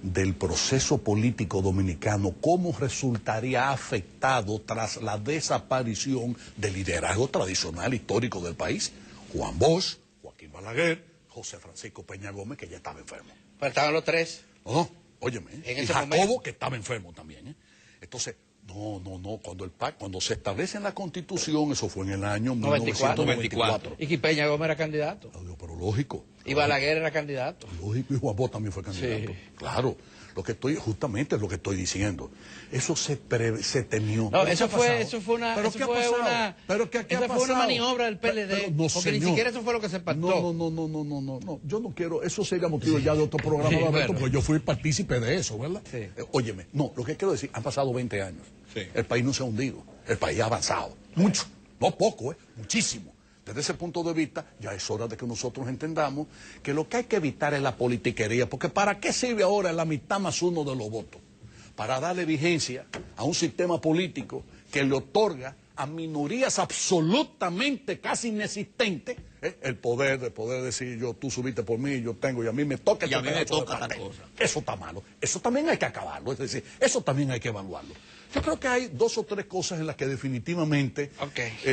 del proceso político dominicano, cómo resultaría afectado tras la desaparición del liderazgo tradicional histórico del país. Juan Bosch, Joaquín Balaguer, José Francisco Peña Gómez, que ya estaba enfermo. Pero estaban los 3. No, óyeme, y Jacobo, que estaba enfermo también. Entonces, no, cuando se establece en la Constitución, eso fue en el año 1994. Y que Peña Gómez era candidato. Pero lógico. Y Balaguer era candidato. Lógico, y Juan Bosch también fue candidato. Sí. Claro, justamente es lo que estoy diciendo. Eso se temió. No, eso fue una maniobra del PLD, no, porque ni siquiera eso fue lo que se pactó. No, yo no quiero, eso sería motivo ya de otro programa, porque yo fui partícipe de eso, ¿verdad? Sí. Óyeme, no, lo que quiero decir, han pasado 20 años. Sí. El país no se ha hundido, el país ha avanzado, mucho, no poco, muchísimo. Desde ese punto de vista, ya es hora de que nosotros entendamos que lo que hay que evitar es la politiquería, porque ¿para qué sirve ahora la mitad más 1 de los votos? Para darle vigencia a un sistema político que le otorga a minorías absolutamente casi inexistentes el poder de poder decir tú subiste por mí, yo tengo y a mí me toca. Y a mí me toca tal cosa. Eso está malo, eso también hay que acabarlo, es decir, eso también hay que evaluarlo. Yo creo que hay 2 o 3 cosas en las que definitivamente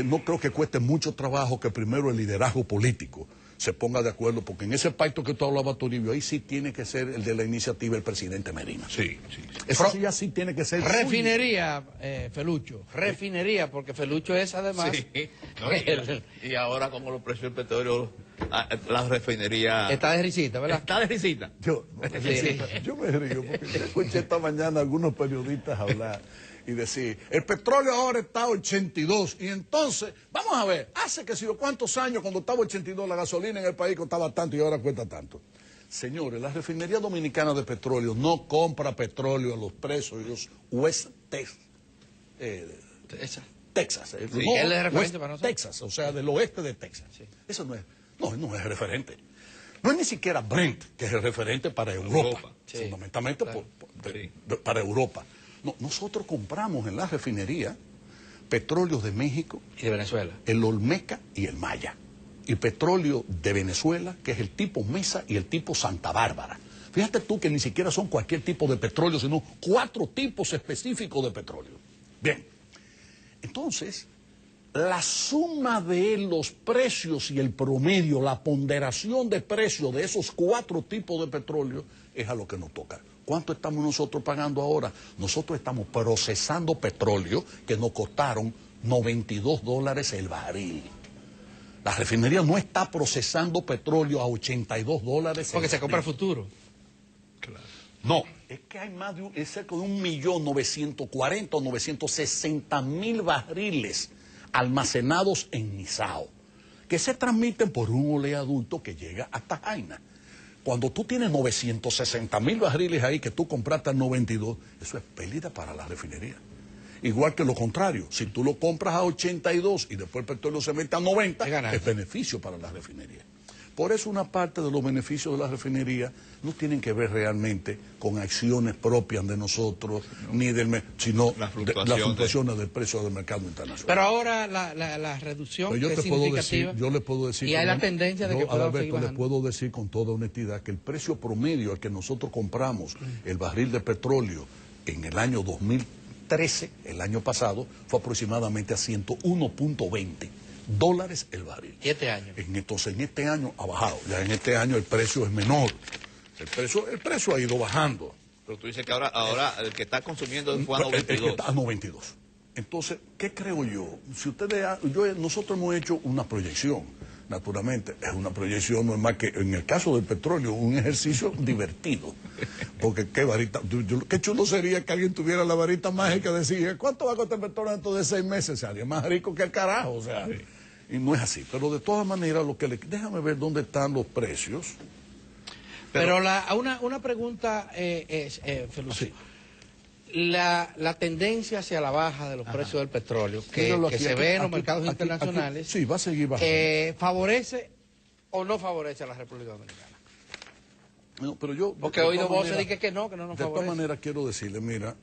no creo que cueste mucho trabajo que primero el liderazgo político se ponga de acuerdo, porque en ese pacto que tú hablabas, Toribio, ahí sí tiene que ser el de la iniciativa el presidente Medina. Sí. Eso sí, ya sí tiene que ser. Refinería, Felucho. Refinería, porque Felucho es además. Sí. Y ahora, como los precios del petróleo, la refinería. Está de risita, ¿verdad? Está de risita. Yo me río, porque yo escuché esta mañana a algunos periodistas hablar y decir, el petróleo ahora está a 82, y entonces, vamos a ver, hace que si yo cuántos años cuando estaba 82 la gasolina en el país costaba tanto y ahora cuesta tanto. Señores, la refinería dominicana de petróleo no compra petróleo a los precios de los West Texas. Texas, o sea, del oeste de Texas. Sí. Eso no es referente. No es ni siquiera Brent, que es el referente para Europa. Sí, fundamentalmente para Europa. No, nosotros compramos en la refinería Petróleos de México, Y de Venezuela. el Olmeca y el Maya. Y petróleo de Venezuela, que es el tipo Mesa y el tipo Santa Bárbara. Fíjate tú que ni siquiera son cualquier tipo de petróleo, sino 4 tipos específicos de petróleo. Bien, entonces, la suma de los precios y el promedio, la ponderación de precios de esos 4 tipos de petróleo es a lo que nos toca. ¿Cuánto estamos nosotros pagando ahora?Nosotros estamos procesando petróleo que nos costaron $92 el barril. La refinería no está procesando petróleo a $82. Porque se compra futuro. Claro. No, es que hay más de es cerca de 1.940.000 o 960.000 barriles almacenados en Nizao, que se transmiten por un oleoducto que llega hasta Jaina. Cuando tú tienes 960.000 barriles ahí que tú compraste al 92, eso es pérdida para la refinería. Igual que lo contrario, si tú lo compras a 82 y después el petróleo se mete a 90, es beneficio para la refinería. Por eso una parte de los beneficios de la refinería no tienen que ver realmente con acciones propias de nosotros, ni sino las fluctuaciones del precio del mercado internacional. Pero ahora la reducción yo es te significativa. yo le puedo decir... Y hay la tendencia de que pueda seguir bajando. Le puedo decir con toda honestidad que el precio promedio al que nosotros compramos el barril de petróleo en el año 2013, el año pasado, fue aproximadamente a $101.20 el barril. ¿Y este año? Entonces en este año ha bajado, ya en este año el precio es menor, el precio ha ido bajando. Pero tú dices que ahora el que está consumiendo fue a 92. El que está a 92. Entonces, ¿qué creo yo? Si nosotros hemos hecho una proyección, naturalmente, es una proyección normal que en el caso del petróleo, un ejercicio divertido. Porque qué chulo sería que alguien tuviera la varita mágica y decir, ¿cuánto va a costar el petróleo dentro de 6 meses? Sería más rico que el carajo, o sea. Sí. Y no es así. Pero de todas maneras, déjame ver dónde están los precios. Pero una pregunta Felucio. Sí. La tendencia hacia la baja de los precios del petróleo que se ve en los mercados internacionales, sí, va a seguir bajando. ¿Favorece o no favorece a la República Dominicana? No, pero yo... Porque he oído voces de que no nos favorece. De todas maneras quiero decirle, mira,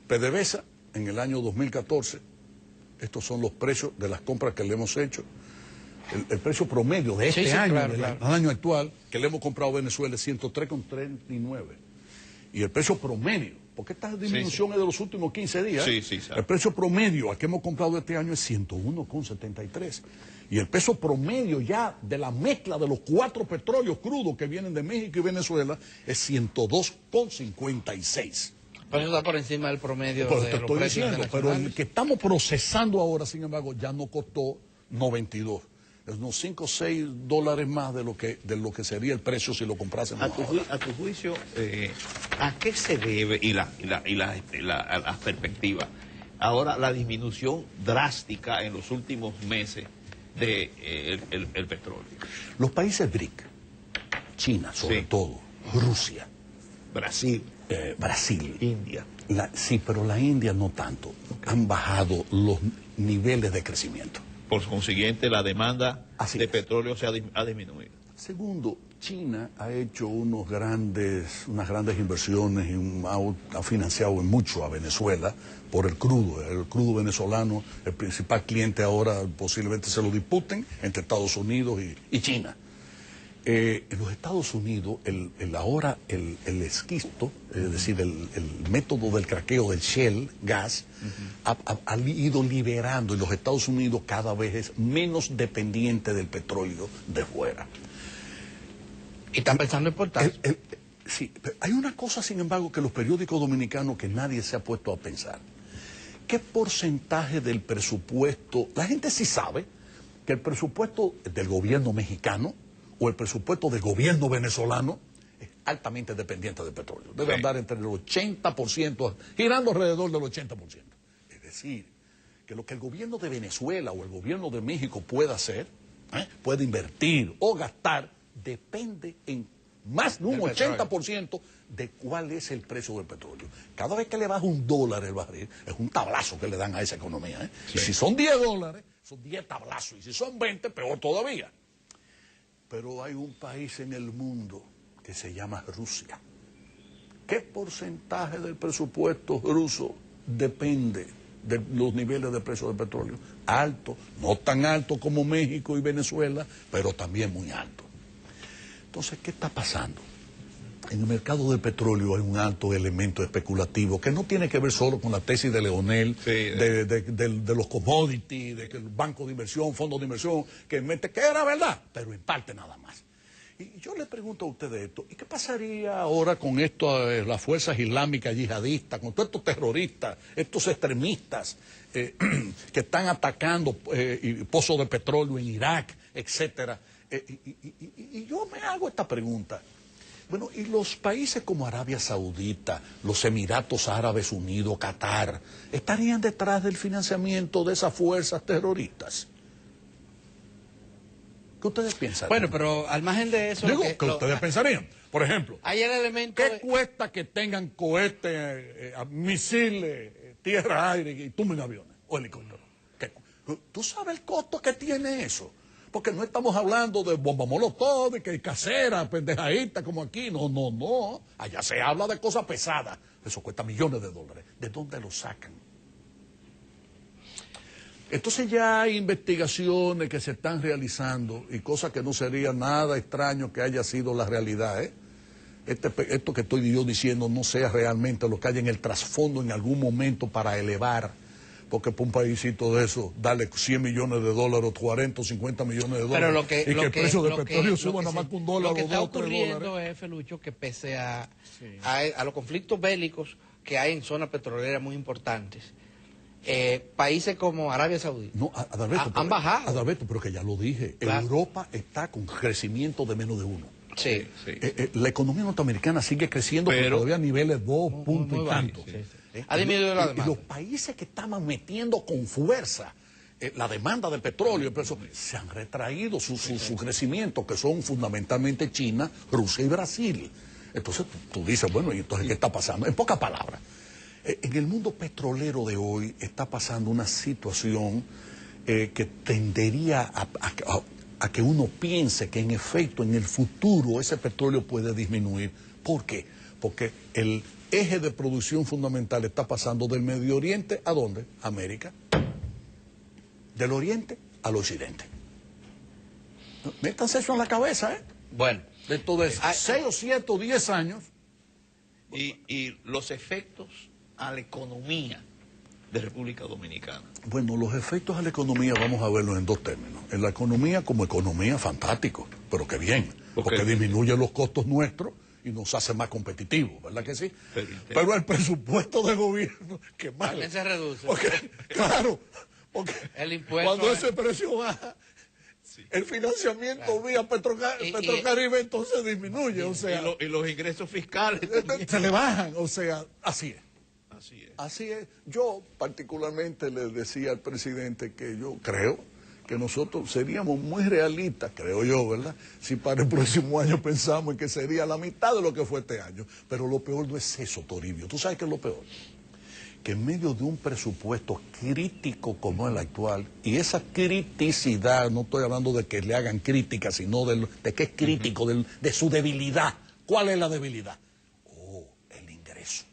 PDVSA en el año 2014, estos son los precios de las compras que le hemos hecho, el precio promedio de este año, claro. Al año actual, que le hemos comprado a Venezuela es 103,39. Y el precio promedio, porque esta disminución es de los últimos 15 días, el precio promedio al que hemos comprado este año es 101,73. Y el peso promedio ya de la mezcla de los 4 petróleos crudos que vienen de México y Venezuela es 102,56. Pero eso está por encima del promedio pero de los precios internacionales. Pero el que estamos procesando ahora, sin embargo, ya no costó 92. Es unos 5 o 6 dólares más de lo que sería el precio si lo comprásemos ahora. A tu juicio, ¿a qué se debe y la perspectiva? Ahora la disminución drástica en los últimos meses de el petróleo. Los países BRIC, China sobre todo, Rusia, Brasil, India. Sí, pero la India no tanto. Han bajado los niveles de crecimiento. Por consiguiente, la demanda de petróleo ha disminuido. Segundo, China ha hecho unas grandes inversiones y ha financiado mucho a Venezuela por el crudo venezolano. El principal cliente ahora posiblemente se lo disputen entre Estados Unidos y China. En los Estados Unidos, el esquisto, es decir, el método del craqueo del shale gas, ha ido liberando, y los Estados Unidos cada vez es menos dependiente del petróleo de fuera. ¿Y están pensando en importar? Sí, pero hay una cosa, sin embargo, que los periódicos dominicanos que nadie se ha puesto a pensar. ¿Qué porcentaje del presupuesto? La gente sí sabe que el presupuesto del gobierno mexicano o el presupuesto del gobierno venezolano es altamente dependiente del petróleo. Debe andar entre el 80%, girando alrededor del 80%. Es decir, que lo que el gobierno de Venezuela o el gobierno de México pueda hacer, puede invertir o gastar, depende en más de un 80% de cuál es el precio del petróleo. Cada vez que le baja $1 el barril, es un tablazo que le dan a esa economía. Sí. Y si son $10, son 10 tablazos. Y si son 20, peor todavía. Pero hay un país en el mundo que se llama Rusia. ¿Qué porcentaje del presupuesto ruso depende de los niveles de precio del petróleo. Alto, no tan alto como México y Venezuela, pero también muy alto. Entonces, ¿qué está pasando? En el mercado del petróleo hay un alto elemento especulativo que no tiene que ver solo con la tesis de Leonel, sí, de los commodities, de que el banco de inversión, fondo de inversión, que era verdad, pero en parte nada más. Y yo le pregunto a ustedes esto, ¿y qué pasaría ahora con esto, las fuerzas islámicas yihadistas, con todos estos terroristas, estos extremistas que están atacando pozos de petróleo en Irak, etcétera? Y yo me hago esta pregunta. Bueno, y los países como Arabia Saudita, los Emiratos Árabes Unidos, Qatar, ¿estarían detrás del financiamiento de esas fuerzas terroristas? ¿Qué ustedes piensan? Bueno, pero al margen de eso... Digo, ¿qué ustedes pensarían? Por ejemplo, hay el elemento ¿qué cuesta que tengan cohetes, misiles, tierra-aire y tumben aviones o helicópteros? ¿Tú sabes el costo que tiene eso? Porque no estamos hablando de bomba molotov, de que hay casera, pendejadita como aquí. No. Allá se habla de cosas pesadas. Eso cuesta millones de dólares. ¿De dónde lo sacan? Entonces ya hay investigaciones que se están realizando y cosas que no sería nada extraño que haya sido la realidad, ¿eh? Esto que estoy yo diciendo no sea realmente lo que hay en el trasfondo en algún momento para elevar, porque para un paísito de eso, darle 100 millones de dólares, 40 o 50 millones de dólares, y que el precio del petróleo suba nada más que $1 o $2 o $3. Lo que está ocurriendo es, Felucho, que pese a los conflictos bélicos que hay en zonas petroleras muy importantes, países como Arabia Saudita han bajado. Adalberto, pero que ya lo dije, claro. Europa está con crecimiento de menos de 1. Sí. La economía norteamericana sigue creciendo, pero todavía a niveles 2 puntos y tanto. Ha disminuido la demanda. Y los países que estaban metiendo con fuerza la demanda de petróleo, pero se han retraído su crecimiento, que son fundamentalmente China, Rusia y Brasil. Entonces tú dices, bueno, ¿y entonces qué está pasando? En pocas palabras, en el mundo petrolero de hoy está pasando una situación que tendería a que uno piense que en efecto en el futuro ese petróleo puede disminuir. ¿Por qué? Porque el eje de producción fundamental está pasando del Medio Oriente ¿a dónde? América. Del Oriente al Occidente. Métanse eso en la cabeza, ¿eh? Bueno. Dentro de 6 o 7 o 10 años. Y los efectos a la economía de República Dominicana. Bueno, los efectos a la economía vamos a verlos en dos términos. En la economía como economía, fantástico, pero que bien, porque disminuye los costos nuestros y nos hace más competitivos, ¿verdad que sí? Pero el presupuesto de gobierno, qué mal. También se reduce. Claro, porque el impuesto cuando ese precio baja, el financiamiento vía Petrocaribe entonces disminuye, o sea... Y los ingresos fiscales se le bajan, o sea, así es. Así es. Así es. Yo particularmente le decía al presidente que yo creo que nosotros seríamos muy realistas, creo yo, ¿verdad? Si para el próximo año pensamos en que sería la mitad de lo que fue este año. Pero lo peor no es eso, Toribio. ¿Tú sabes qué es lo peor? Que en medio de un presupuesto crítico como el actual, y esa criticidad, no estoy hablando de que le hagan crítica, sino de que es crítico, de su debilidad. ¿Cuál es la debilidad? El ingreso.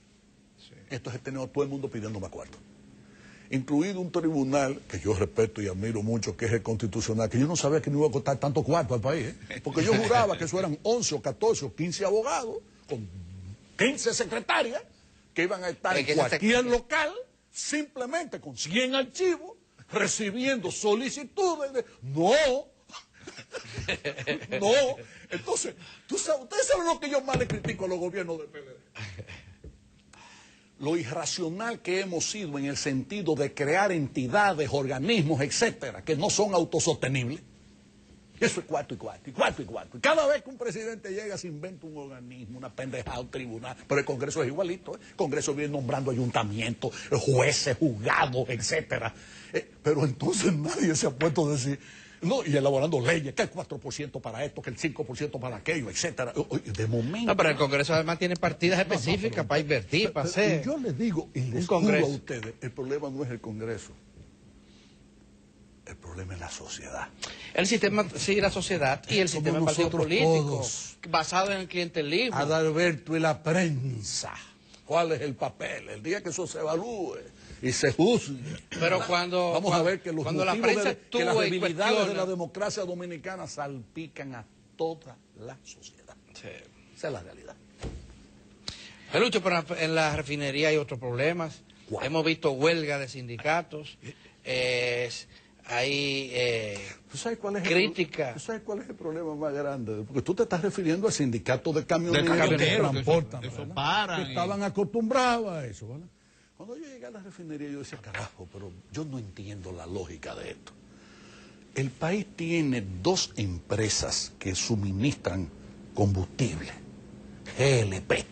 Entonces tenemos a todo el mundo pidiéndome acuerdo. Incluido un tribunal que yo respeto y admiro mucho, que es el Constitucional, que yo no sabía que no iba a costar tanto cuarto al país, porque yo juraba que eso eran 11 o 14 o 15 abogados con 15 secretarias que iban a estar en cualquier local, simplemente con 100 archivos, recibiendo solicitudes de... ¡No! Entonces, ustedes saben lo que yo más le critico a los gobiernos del PLD. Lo irracional que hemos sido en el sentido de crear entidades, organismos, etcétera, que no son autosostenibles. Eso es cuarto. Y cada vez que un presidente llega se inventa un organismo, una pendejada, un tribunal. Pero el Congreso es igualito, ¿eh? El Congreso viene nombrando ayuntamientos, jueces, juzgados, etcétera. Pero entonces nadie se ha puesto a decir... No, y elaborando leyes, que el 4% para esto, que el 5% para aquello, etcétera. De momento... No, pero el Congreso además tiene partidas específicas para invertir, para hacer... Yo les digo, y les juro a ustedes, el problema no es el Congreso. El problema es la sociedad. El sistema, sí, la sociedad y el sistema de partidos políticos, basado en el clientelismo. Adalberto, y la prensa. ¿Cuál es el papel? El día que eso se evalúe, y se juzgue. Pero cuando... Vamos a ver que los cuando la motivos prensa que las actúa y debilidades de la cuestiona... democracia dominicana salpican a toda la sociedad. Sí. Esa es la realidad. Felucho, pero en la refinería hay otros problemas. ¿Cuál? Hemos visto huelga de sindicatos, hay ¿Tú sabes cuál es crítica. ¿Tú sabes cuál es el problema más grande? Porque tú te estás refiriendo al sindicato de camioneros que camioneros, transportan, que eso ¿verdad? paran Que y- estaban acostumbrados a eso, ¿verdad? Cuando yo llegué a la refinería yo decía, carajo, pero yo no entiendo la lógica de esto. El país tiene dos empresas que suministran combustible, GLP,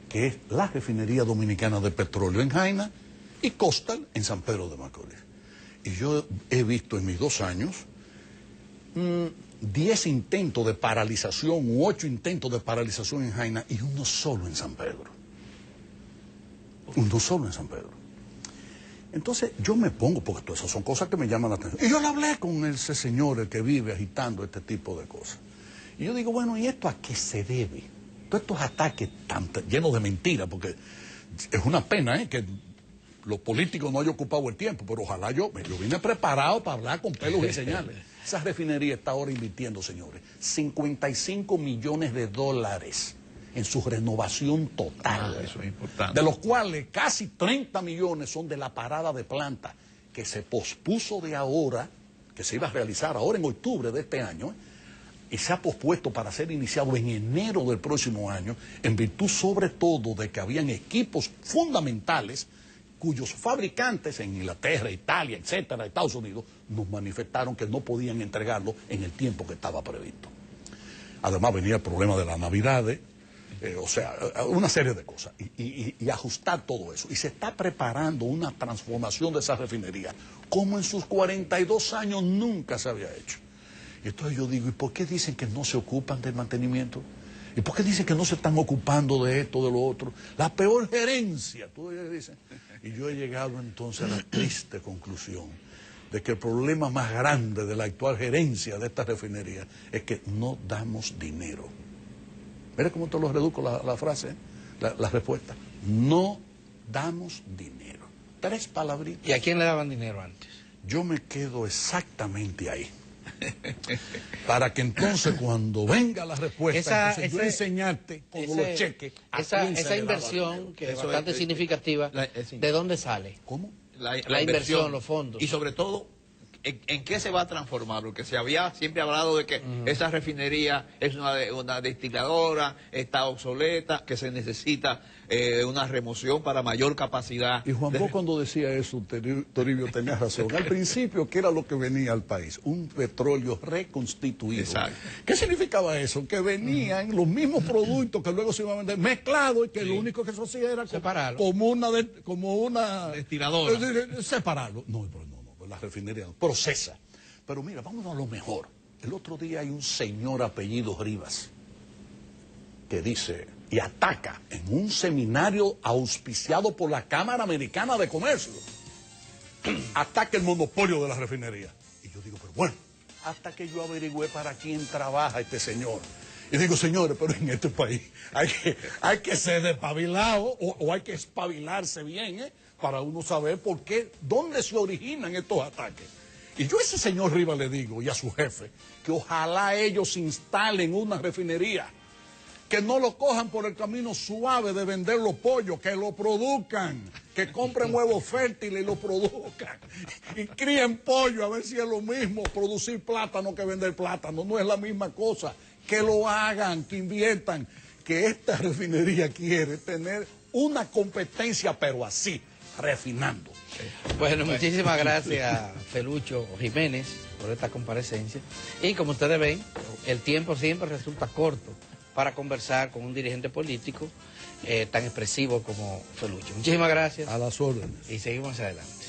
que es la Refinería Dominicana de Petróleo en Jaina y Costal en San Pedro de Macorís. Y yo he visto en mis 2 años 10 intentos de paralización u 8 intentos de paralización en Jaina y uno solo en San Pedro. Uno solo en San Pedro. Entonces yo me pongo, porque todas esas son cosas que me llaman la atención. Y yo le hablé con ese señor, el que vive agitando este tipo de cosas. Y yo digo, bueno, ¿y esto a qué se debe? Todos estos ataques tan llenos de mentiras, porque es una pena que los políticos no hayan ocupado el tiempo, pero ojalá yo vine preparado para hablar con pelos y señales. Esa refinería está ahora invirtiendo, señores, 55 millones de dólares en su renovación total. Eso es importante. De los cuales casi 30 millones son de la parada de planta, que se pospuso de ahora, que se iba a realizar ahora en octubre de este año, y se ha pospuesto para ser iniciado en enero del próximo año, en virtud sobre todo de que habían equipos fundamentales cuyos fabricantes en Inglaterra, Italia, etcétera, Estados Unidos, nos manifestaron que no podían entregarlo en el tiempo que estaba previsto. Además venía el problema de las Navidades, o sea, una serie de cosas, y ajustar todo eso. Y se está preparando una transformación de esa refinería, como en sus 42 años nunca se había hecho. Y entonces yo digo, ¿y por qué dicen que no se ocupan del mantenimiento? ¿Y por qué dicen que no se están ocupando de esto, de lo otro? La peor gerencia, tú dicen. Y yo he llegado entonces a la triste conclusión de que el problema más grande de la actual gerencia de esta refinería es que no damos dinero. Mira cómo te lo reduzco la frase, la respuesta. No damos dinero. 3 palabritas. ¿Y a quién le daban dinero antes? Yo me quedo exactamente ahí. Para que entonces cuando venga la respuesta, entonces yo enseñarte con los cheques. Esa inversión, que es bastante significativa, ¿de dónde sale? ¿Cómo? La inversión, los fondos. Y sobre todo, ¿en qué se va a transformar? Porque se había siempre hablado de que esa refinería es una destiladora, está obsoleta, que se necesita una remoción para mayor capacidad. Y Juan Bosch cuando decía eso, Toribio tenía razón. Al principio, ¿qué era lo que venía al país? Un petróleo reconstituido. Exacto. ¿Qué significaba eso? Que venían los mismos productos que luego se iban a vender mezclados y que lo único que eso hacía era como una destiladora. Separarlo. No, la refinería no, procesa. Pero mira, vámonos a lo mejor. El otro día hay un señor apellido Rivas que dice y ataca en un seminario auspiciado por la Cámara Americana de Comercio, ataca el monopolio de la refinería. Y yo digo, pero bueno, hasta que yo averigüé para quién trabaja este señor. Y digo, señores, pero en este país hay que ser despabilado o hay que espabilarse bien, para uno saber por qué, dónde se originan estos ataques. Y yo a ese señor Rivas le digo, y a su jefe, que ojalá ellos instalen una refinería, que no lo cojan por el camino suave de vender los pollos, que lo produzcan, que compren huevos fértiles y lo produzcan, y críen pollo, a ver si es lo mismo producir plátano que vender plátano, no es la misma cosa, que lo hagan, que inviertan, que esta refinería quiere tener una competencia, pero así, refinando. Bueno, muchísimas gracias, Felucho Jiménez, por esta comparecencia. Y como ustedes ven, el tiempo siempre resulta corto para conversar con un dirigente político tan expresivo como Felucho. Muchísimas gracias. A las órdenes. Y seguimos adelante.